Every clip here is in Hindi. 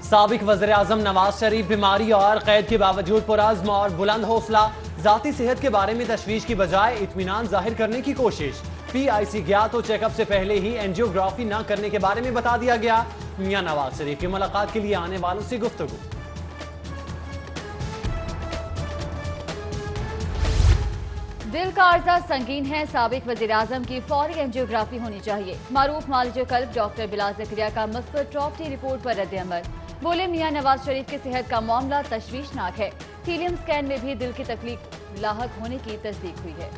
साबिक वज़ीर आज़म नवाज शरीफ बीमारी और कैद के बावजूद पुरअज़्म और बुलंद हौसला। ज़ाती सेहत के बारे में तशवीश की बजाय इत्मीनान जाहिर करने की कोशिश। PIC गया तो चेकअप से पहले ही एंजियोग्राफी न करने के बारे में बता दिया गया। मियां नवाज शरीफ की मुलाकात के लिए आने वालों से गुफ्तगू। दिल का अर्जा संगीन है, साबिक वज़ीर आज़म की फौरी एंजियोग्राफी होनी चाहिए। मारूफ मालिज कल्ब डॉक्टर बिलाल ज़करिया का मुस्बत टॉप टी रिपोर्ट पर रद्द-ए-अमल। बोले मियां नवाज शरीफ की सेहत का मामला तशवीशनाक है। थीलियम स्कैन में भी दिल की तकलीफ लाहक होने की तस्दीक हुई है।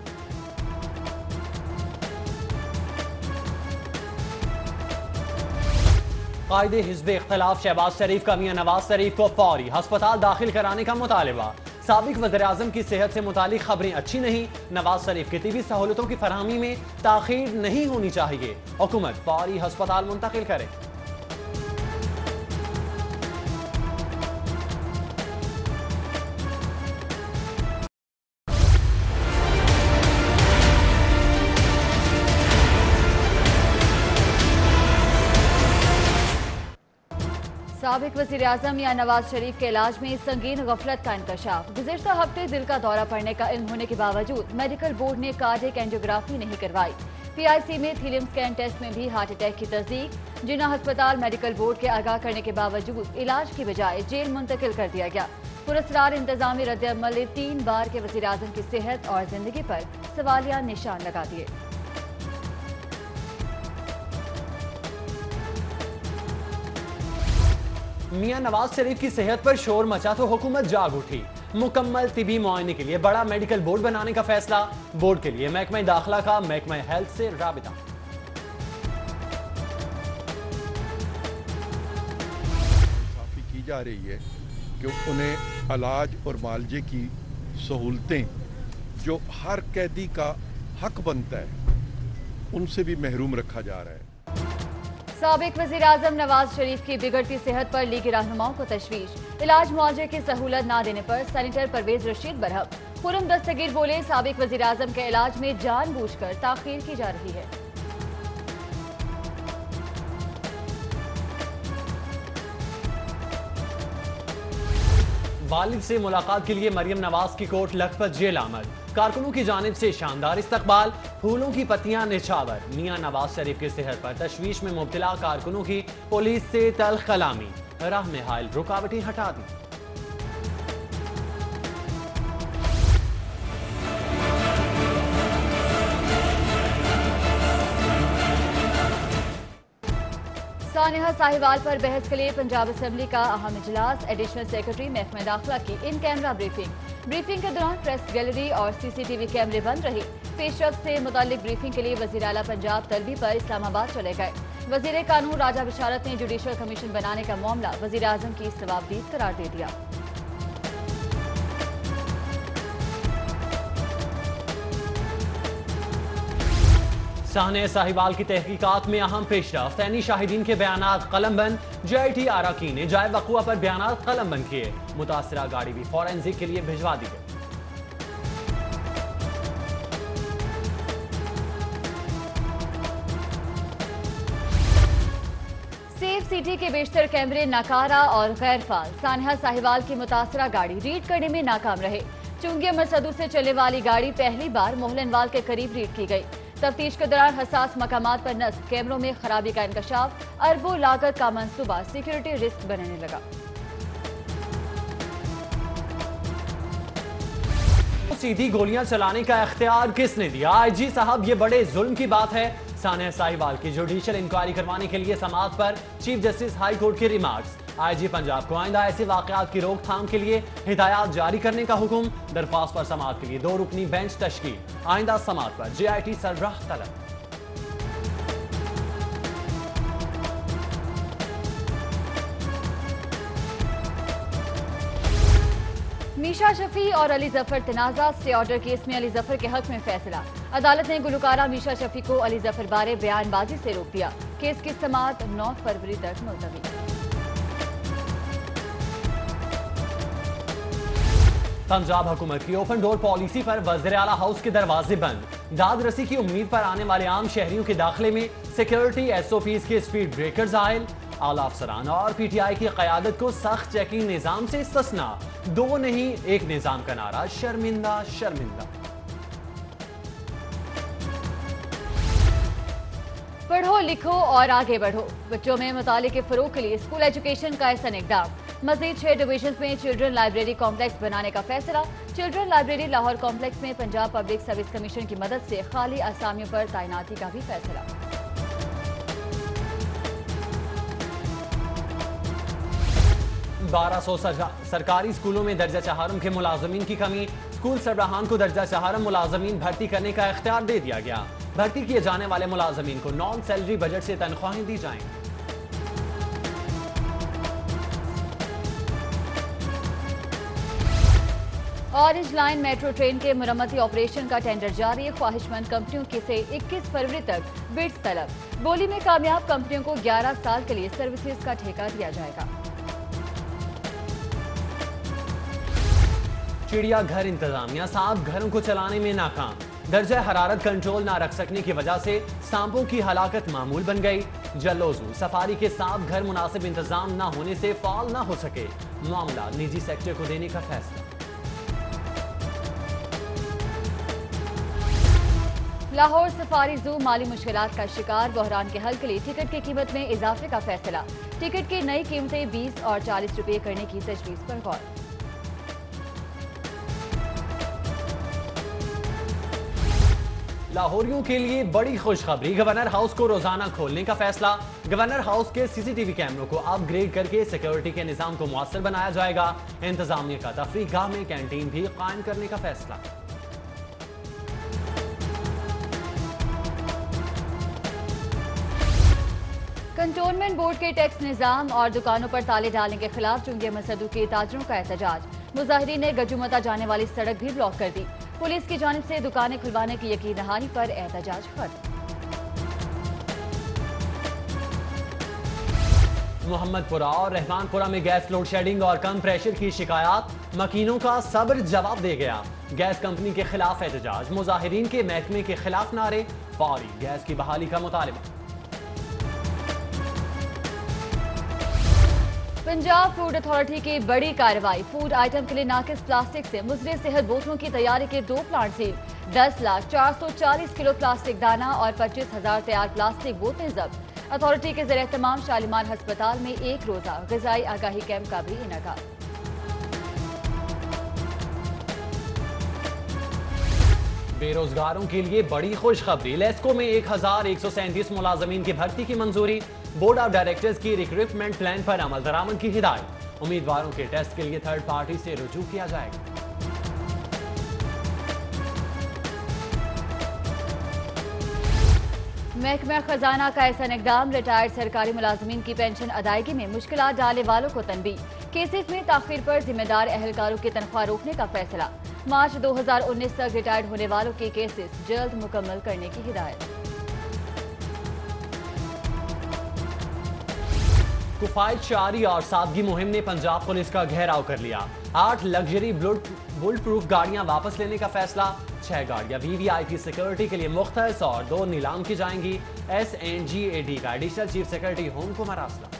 कायदे हिज़्ब इख्तिलाफ शहबाज शरीफ का मियां नवाज शरीफ को फौरी अस्पताल दाखिल कराने का मुतालिबा। साबिक वज़ीर आज़म की सेहत से मुतालिक खबरें अच्छी नहीं। नवाज शरीफ की तिबी सहूलतों की फरहमी में ताखीर नहीं होनी चाहिए। हुकूमत फौरी अस्पताल मुंतकिल करे। साबिक वज़ीर आज़म मियां नवाज शरीफ के इलाज में संगीन गफलत का इंकशाफ। गुज़िश्ता हफ्ते दिल का दौरा पड़ने का इल्म होने के बावजूद मेडिकल बोर्ड ने कार्डियक एंजियोग्राफी नहीं करवाई। PIC में थीलियम स्कैन टेस्ट में भी हार्ट अटैक की तस्दीक। जिन्ना अस्पताल मेडिकल बोर्ड के आगाह करने के बावजूद इलाज की बजाय जेल मुंतकिल कर दिया गया। पुरस्कार इंतजामी रद्द-ए-अमल ने 3 बार के वज़ीर आज़म की सेहत और जिंदगी पर सवालिया निशान लगा दिए। मियां नवाज शरीफ की सेहत पर शोर मचा तो हुकूमत जाग उठी। मुकम्मल तिबी मुआयने के लिए बड़ा मेडिकल बोर्ड बनाने का फैसला। बोर्ड के लिए महकमा दाखिला का महकमा हेल्थ से राबिता। इंसाफी की जा रही है कि उन्हें इलाज और मालजे की सहूलतें जो हर कैदी का हक बनता है उनसे भी महरूम रखा जा रहा है। साबिक वज़ीर आज़म नवाज शरीफ की बिगड़ती सेहत पर लीगी रहनुमाओं को तशवीश। इलाज मुआवजे की सहूलत न देने पर सेनेटर परवेज रशीद बरहम। खुरम दस्तगीर बोले साबिक वज़ीर आज़म के इलाज में जानबूझकर ताखीर की जा रही है। वालिद से मुलाकात के लिए मरियम नवाज की कोर्ट लखपत जेल आमद। कारकुनों की जानिब से शानदार इस्तकबाल, फूलों की पत्तियां निछावर। मियां नवाज शरीफ की सेहत पर तशवीश में मुब्तला कारकुनों की पुलिस से तल्ख कलामी। राह में हायल रुकावटें हटा दी। सानिहा साहिवाल पर बहस के लिए पंजाब असेंबली का अहम इजलास। एडिशनल सेक्रेटरी महकमा दाखिला की इन कैमरा ब्रीफिंग के दौरान प्रेस गैलरी और CCTV कैमरे बंद रहे। पेशरफ से मुतालिक ब्रीफिंग के लिए वज़ीर आला पंजाब तलबी पर इस्लामाबाद चले गए। वज़ीर कानून राजा बिशारत ने जुडिशल कमीशन बनाने का मामला वज़ीर आज़म की जवाबदीद करार दे दिया। सानिया साहिवाल की तहकीकात में अहम पेशरफ्त। ऐनी शाहिदीन के बयानात कलमबंद। JIT अराकीन ने जाए वक़ुआ पर बयानात कलमबंद किए। मुतासिरा गाड़ी भी फॉरेंसिक के लिए भिजवा दी गई। सेफ सिटी के बेशतर कैमरे नाकारा और गैर फाल। सानिया साहिवाल की मुतासिरा गाड़ी रीड करने में नाकाम रहे। चुंगी मरसदू से चलने वाली गाड़ी पहली बार मोहलनवाल के करीब रीड की गई। तफ्तीश के दौरान हसास मकामात पर नस्ब कैमरों में खराबी का इंकशाफ। अरबों लागत का मंसूबा सिक्योरिटी रिस्क बनने लगा। सीधी गोलियां चलाने का इख्तियार किसने दिया? IG साहब, ये बड़े जुल्म की बात है। सानिया साहिवाल की जुडिशल इंक्वायरी करवाने के लिए समाअत पर चीफ जस्टिस हाई कोर्ट के रिमार्क्स। IG पंजाब को आइंदा ऐसे वाकयात की रोकथाम के लिए हिदायत जारी करने का हुक्म। दरख्वास्त पर समाअत के लिए 2 रुकनी बेंच तश्कील। आइंदा समाअत पर JIT सरबराह तलब। मीशा शफी और अली जफर तनाजा। स्टे ऑर्डर केस में अली जफर के हक में फैसला। अदालत ने गुलकारा मीशा शफी को अली जफर बारे बयानबाजी से रोक दिया। केस की समाअत 9 फरवरी तक मुलतवी। पंजाब हुकूमत की ओपन डोर पॉलिसी पर वज़ीर आला हाउस के दरवाजे बंद। दाद रसी की उम्मीद पर आने वाले आम शहरियों के दाखिले में सिक्योरिटी SOPs के स्पीड ब्रेकर्स आयल। आला अफसरान और पीटीआई की क़यादत को सख्त चेकिंग निज़ाम से इस्तिस्ना, दो नहीं एक निज़ाम का नारा, शर्मिंदा शर्मिंदा। पढ़ो लिखो और आगे बढ़ो, बच्चों में मुताले के फरोग के लिए स्कूल एजुकेशन का ऐसा इक़दाम। मजीद 6 डिवीजन में चिल्ड्रन लाइब्रेरी कॉम्प्लेक्स बनाने का फैसला। चिल्ड्रन लाइब्रेरी लाहौर कॉम्प्लेक्स में पंजाब पब्लिक सर्विस कमीशन की मदद से खाली असामियों पर तैनाती का भी फैसला। बारह सौ सरकारी स्कूलों में दर्जा चहारम के मुलाजमीन की कमी। स्कूल सरबराहान को दर्जा चहारम मुलाजमीन भर्ती करने का इख्तियार दे दिया गया। भर्ती किए जाने वाले मुलाजमीन को नॉन सैलरी बजट से तनख्वाहें दी जाएंगी। ऑरेंज लाइन मेट्रो ट्रेन के मुरम्मती ऑपरेशन का टेंडर जारी। ख्वाहिशमंद कंपनियों की से 21 फरवरी तक बिड्स तलब। बोली में कामयाब कंपनियों को 11 साल के लिए सर्विसेज का ठेका दिया जाएगा। चिड़ियाघर इंतजामिया सांप घरों को चलाने में नाकाम। दर्जा हरारत कंट्रोल ना रख सकने की वजह से सांपों की हलाकत मामूल बन गई। जल्लोजू सफारी के सांप घर मुनासिब इंतजाम ना होने से फाल ना हो सके। मामला निजी सेक्टर को देने का फैसला। लाहौर सफारी जू माली मुश्किलात का शिकार। बहरान के हल के लिए टिकट की कीमत में इजाफे का फैसला। टिकट की नई कीमतें 20 और 40 रुपये करने की तजवीज पर गौर। लाहौरियों के लिए बड़ी खुशखबरी। गवर्नर हाउस को रोजाना खोलने का फैसला। गवर्नर हाउस के सीसीटीवी कैमरों को अपग्रेड करके सिक्योरिटी के निजाम को मुअस्सर बनाया जाएगा। इंतजामिया का तफरीह गाह में कैंटीन भी कायम करने का फैसला। कंटोनमेंट बोर्ड के टैक्स निजाम और दुकानों पर ताले डालने के खिलाफ चुंगे मसदू के ताजरों का एहतजाज। मुजाहिरीन ने गजुमता जाने वाली सड़क भी ब्लॉक कर दी। पुलिस की जानिब से दुकानें खुलवाने की यकीन दहानी पर एहतजाज खत्म। मोहम्मदपुरा और रहमानपुरा में गैस लोड शेडिंग और कम प्रेशर की शिकायत। मकीनों का सब्र जवाब दे गया। गैस कंपनी के खिलाफ एहतजाज। मुजाहिरीन के महकमे के खिलाफ नारे। फौरी गैस की बहाली का मुतालबा। पंजाब फूड अथॉरिटी की बड़ी कार्रवाई। फूड आइटम के लिए नाकिस प्लास्टिक से मुजरे सेहत बोतलों की तैयारी के 2 प्लांट सील। 10,440 किलो प्लास्टिक दाना और 25,000 तैयार प्लास्टिक बोतलें जब्त। अथॉरिटी के ज़रिए तमाम शालीमार हस्पताल में एक रोजा ग़िज़ाई आगाही कैंप का भी इनेकाद। बेरोजगारों के लिए बड़ी खुशखबरी। लेस्को में 1,137 मुलाजमीन की भर्ती की मंजूरी। बोर्ड ऑफ डायरेक्टर्स की रिक्रूटमेंट प्लान पर अमल दरामद की हिदायत। उम्मीदवारों के टेस्ट के लिए थर्ड पार्टी से रुजू किया जाएगा। महकमा खजाना का ऐसा इक़दाम। रिटायर्ड सरकारी मुलाजमीन की पेंशन अदायगी में मुश्किलात डालने वालों को तनबीह। केसेस में ताखीर पर जिम्मेदार अहलकारों की तनख्वाह रोकने का फैसला। मार्च 2019 तक रिटायर्ड होने वालों के केसेस जल्द मुकम्मल करने की हिदायत। किफायतशारी और सादगी मुहिम ने पंजाब पुलिस का घेराव कर लिया। 8 लग्जरी बुलेट प्रूफ गाड़ियां वापस लेने का फैसला। 6 गाड़ियां वीवीआईपी सिक्योरिटी के लिए मुख्तस और 2 नीलाम की जाएंगी। SNGAD का एडिशनल चीफ सेक्रेटरी होम को मरासला।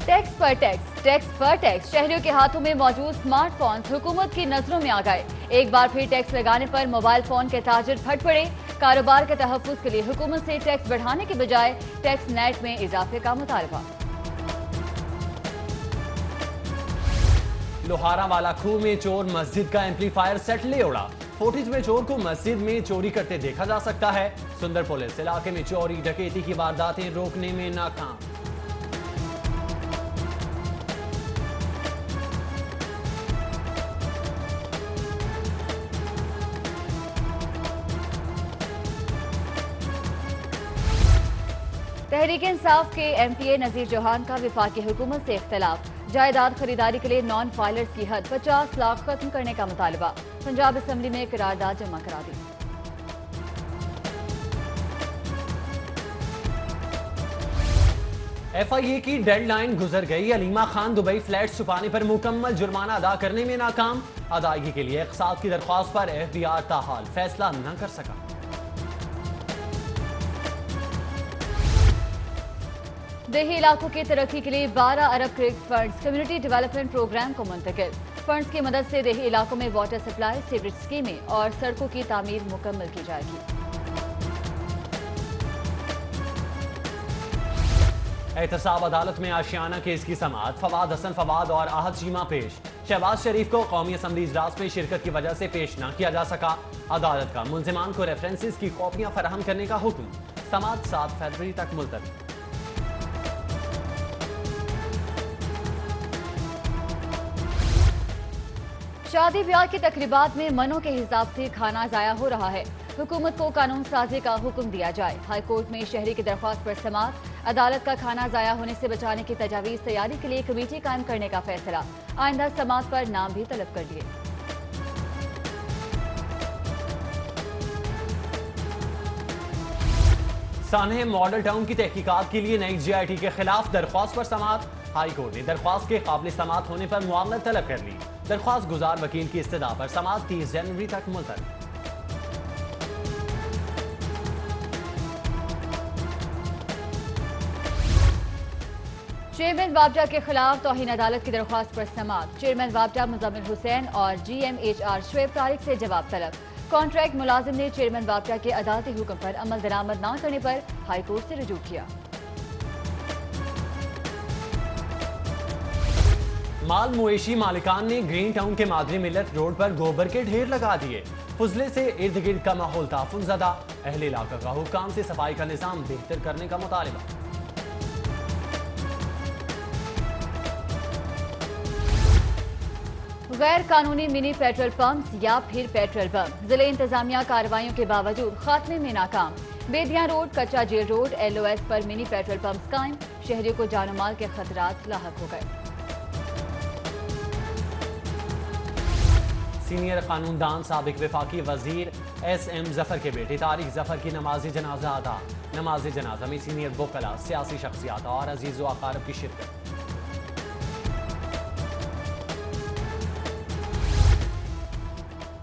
टैक्स पर टैक्स, टैक्स पर टैक्स। शहरियों के हाथों में मौजूद स्मार्टफोन्स हुकूमत की नजरों में आ गए। एक बार फिर टैक्स लगाने पर मोबाइल फोन के ताजिर फट पड़े। कारोबार के तहफ्फुज के लिए हुकूमत से टैक्स बढ़ाने के बजाय टैक्स नेट में इजाफे का मुतालबा। लोहारा वाला खूह में चोर मस्जिद का एम्पलीफायर सेट ले उड़ा। फुटेज में चोर को मस्जिद में चोरी करते देखा जा सकता है। सुंदर पुलिस इलाके में चोरी डकैती की वारदातें रोकने में नाकाम। तहरीक इंसाफ के MPA नजीर चौहान का वफाकी हुकूमत से इख्तलाफ। जायदाद खरीदारी के लिए नॉन फाइलर्स की हद 50 लाख खत्म करने का मुतालबा। पंजाब असम्बली में करारदाद जमा करा दी। FIA की डेडलाइन गुजर गई। अलीमा खान दुबई फ्लैट छुपाने पर मुकम्मल जुर्माना अदा करने में नाकाम। अदायगी के लिए इक़सात की दरख्वास्त पर FBR ताहाल फैसला न कर सका। देही इलाकों की तरक्की के लिए 12 अरब क्रिक फंड्स कम्युनिटी डेवलपमेंट प्रोग्राम को मुंतकिल। फंड्स की मदद से देही इलाकों में वाटर सप्लाई, सीवरेज स्कीमें और सड़कों की तामीर मुकम्मल की जाएगी। एहतसाब अदालत में आशियाना केस की समाअत। फवाद हसन फवाद और आहत चीमा पेश। शहबाज शरीफ को कौमी असम्बली इजलास में शिरकत की वजह से पेश न किया जा सका। अदालत का मुल्जिमान को रेफरेंसेस की कॉपियां फराहम करने का हुक्म। समाअत 7 फरवरी तक मुलतवी। शादी ब्याह की तकरीबात में मनों के हिसाब से खाना जाया हो रहा है। हुकूमत को कानून साजी का हुक्म दिया जाए। हाई कोर्ट में शहरी की दरख्वास्त पर समाअत। अदालत का खाना जाया होने से बचाने की तजावीज तैयारी के लिए कमेटी कायम करने का फैसला। आइंदा समाअत पर नाम भी तलब कर लिए। सानह मॉडल टाउन की तहकीकात के लिए नई GIT के खिलाफ दरख्वास्त पर समाअत। हाई कोर्ट ने दरख्वास्त के काबिल समाअत होने पर मुआवनत तलब कर ली। दरख्वास्त गुजार वकील की इस्तदा पर समाअत 30 जनवरी तक मुलतवी। चेयरमैन वापडा के खिलाफ तौहीन अदालत की दरख्वास्त पर समाअत। चेयरमैन वापडा मुजम्मिल हुसैन और GMHR शुएब तारिक से जवाब तलब। कॉन्ट्रैक्ट मुलाजिम ने चेयरमैन वापडा के अदालती हुक्म पर अमल दरामद न करने पर हाई कोर्ट से रुजू किया। माल मुएशी मालिकान ने ग्रीन टाउन के मादरी मिलत रोड पर गोबर के ढेर लगा दिए। फुजले से इर्द गिर्द का माहौल ताफुन ज़दा। अहले इलाका का हुक्काम से सफाई का निज़ाम बेहतर करने का मुतालिबा। गैर कानूनी मिनी पेट्रोल पंप्स या फिर पेट्रोल पंप। जिले इंतजामिया कार्रवाइयों के बावजूद खात्मे में नाकाम। बेदिया रोड, कच्चा जेल रोड, LOS पर मिनी पेट्रोल पंप्स कायम। शहरियों को जानो माल के खतरात लाहक हो गए। सीनियर कानूनदान साबिक वफाकी वजीर SM जफर के बेटे तारिक जफर की नमाजी जनाजा अदा। नमाजी जनाजा में सीनियर वकला, सियासी शख्सियात और अजीज व अकारब की शिरकत।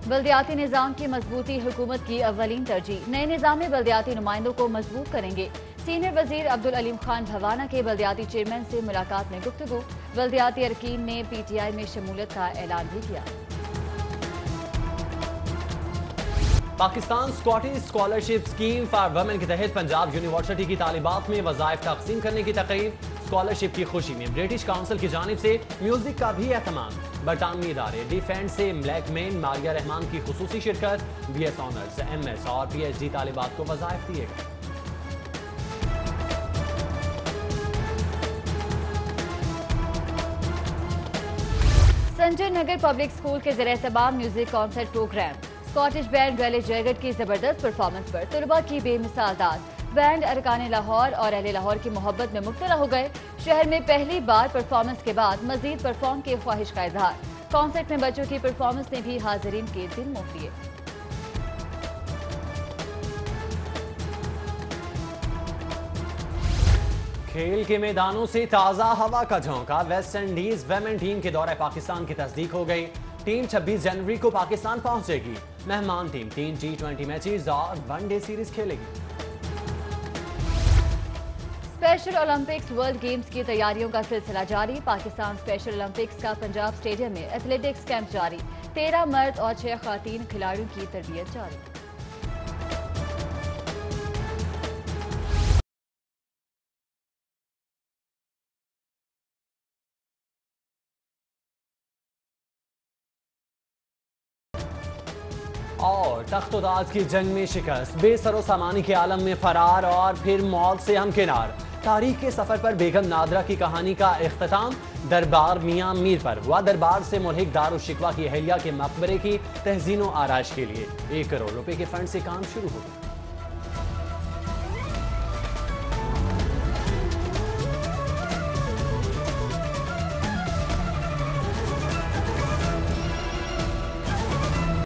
बल्दियाती निज़ाम की मजबूती हुकूमत की अव्वलीन तरजीह। नए निज़ाम में बल्दियाती नुमाइंदों को मजबूत करेंगे। सीनियर वजीर अब्दुल अलीम खान भवाना के बल्दियाती चेयरमैन से मुलाकात में गुफ्तगू। बल्दियाती अरकीन ने PTI में शमूलियत का ऐलान भी किया। Pakistan Scottish scholarship scheme for women के तहत पंजाब यूनिवर्सिटी की तालिबात में वज़ाइफ तक़सीम करने की तकरीब। स्कॉलरशिप की खुशी में ब्रिटिश काउंसिल की जानिब से म्यूजिक का भी एहतमाम। बरतानवी इदारे डिफेंस से ब्लैकमेन मारिया रहमान की खुसूसी शिरकत। BS ऑनर्स, MS और PhD तालिबात को वज़ाइफ दिए गए। संजय नगर पब्लिक स्कूल के ज़ेर-ए-तमाम music concert programme. Scottish band रैली जैगट की जबरदस्त परफॉर्मेंस पर तलबा की बेमिसाल दाद। बैंड अरकान लाहौर और अहले लाहौर की मोहब्बत में मुब्तला हो गए। शहर में पहली बार परफॉर्मेंस के बाद मजीद परफॉर्म की ख्वाहिश का इजहार। कॉन्सर्ट में बच्चों की परफॉर्मेंस ने भी हाजिरीन के दिल मोह लिए। खेल के मैदानों से ताज़ा हवा का झोंका। वेस्ट इंडीज वुमेन टीम के दौरे पाकिस्तान की तस्दीक हो गई। टीम 26 जनवरी को पाकिस्तान पहुंचेगी। मेहमान टीम 3 T20 मैचेस और 1 डे सीरीज खेलेगी। स्पेशल ओलंपिक्स वर्ल्ड गेम्स की तैयारियों का सिलसिला जारी। पाकिस्तान स्पेशल ओलंपिक्स का पंजाब स्टेडियम में एथलेटिक्स कैंप जारी। 13 मर्द और 6 खातीन खिलाड़ियों की तरबियत जारी। और तख्त-ओ-ताज की जंग में शिकस्त, बेसरो सामानी के आलम में फरार और फिर मौत से हमकिनार। तारीख के सफर पर बेगम नादरा की कहानी का इख्तिताम दरबार मियां मीर पर हुआ। दरबार से मुल्हिक दारुश शिकवा की अहलिया के मकबरे की तहसीन व आराइश के लिए 1 करोड़ रुपए के फंड से काम शुरू हो गया।